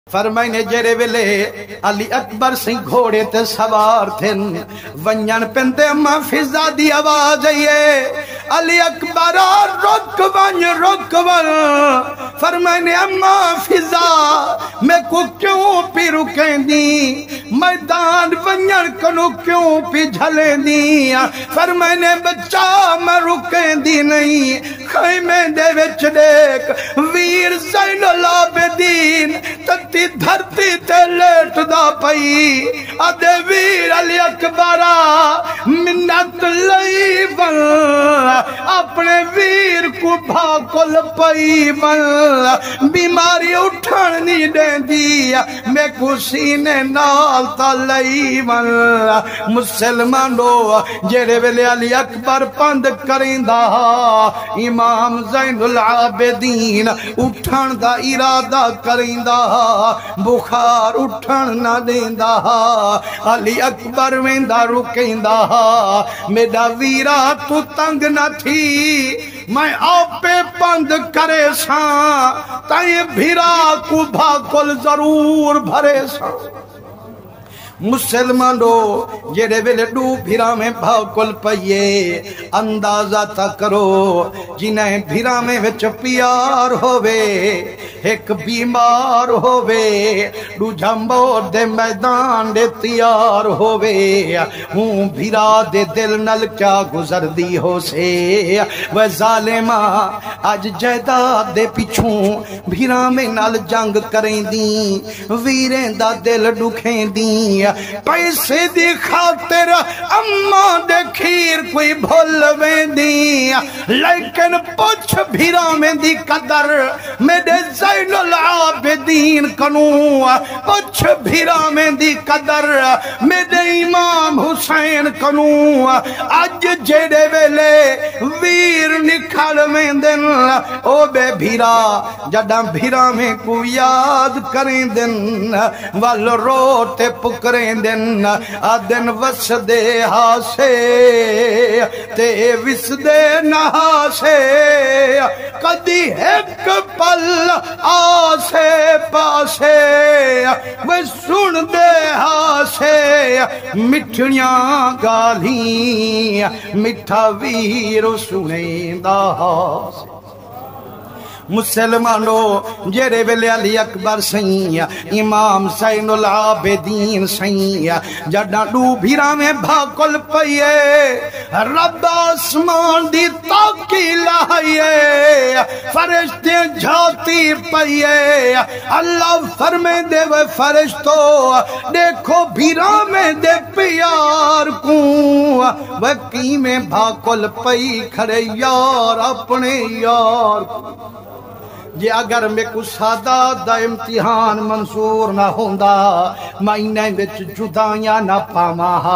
फरमाइने जेरे वेले अली अकबर सिंह घोड़े ते सवार थे वंजन पिंदे अम्मा फिजा दी आवाज आइए अली अकबर रुक वन फरमाइने अम्मा फिजा मैं को क्यों पी रुकेंदी मैदान वंजन कनु क्यों पी झलेंदी फरमाइने बच्चा मैं रुकेंदी नहीं खैमे दे विच देख वीर ज़ैनुल आबिदीन तत्ती धरती ते लेटदा पई अदे वीर अली अकबरा मिन्नत लई बन अपने वीर को भाकुल पई बन बीमारी उठन नहीं देंदी मैं कुसीने नाल ता लई बन मुसलमानो जेड़े वेले अली अकबर पंद करिंदा इमाम ज़ैनुल आबिदीन उठन दा इरादा करिंदा बुखार उठन ना देंदा अली अकबर वेंदा रुकेंदा मेरा वीरा तू तंग न थी मैं आपे बंद करे सा ताई भिरा को भाकुल जरूर भरे सा मुसलमानो जेड़े वेले डू भिरा में भाकुल पइए अंदाजा ता करो जिन्हें भिरा में विच प्यार होवे एक बीमार होवे दूजा मोर दे मैदान दे तैयार होवे हूँ भिरा दे दिल नल क्या गुजरदी हो से वह जालिमा अज जायदाद दे पिछू भिरा में नल जंग करेंदी वीरें दा दिल दुखेंदी पैसे दी खातिर अम्मा दे खीर कोई भूल वेंदी लेकिन पुछ भिरा में दी कदर मेरे ज़ैनुल आबिदीन कनू पुछ भिरा में दी कदर मेरे इमाम हुसैन कनू अज जेड़े वेले वीर निखल वेंदन ओ बे भिरा जड़ा भिरा में को याद करें दिन वल रोते पुकरें दिन आदन वसदे हासे ते विसदे नहासे कदी एक पल आसे पासे वे सुन दे हासे मिठड़िया गाली मिठा वीर सुनेंदा हासे मुसलमानो जेरे वेले अली अकबर सही इमाम ज़ैनुल आबिदीन सही जड़ा डू भिरा में भाकुल पइए रब आसमान दी ताकी लाइए फरिश्ते झाती पइए अल्लाह फरमे दे वे फरिश्तो देखो भिरा में दे प्यार को वकी में भाकुल पई खड़े यार अपने यार जे अगर मैं कुछ सादा दा इम्तिहान मंसूर ना होंदा मैं इन्हें विच जुदाइयां ना पावां।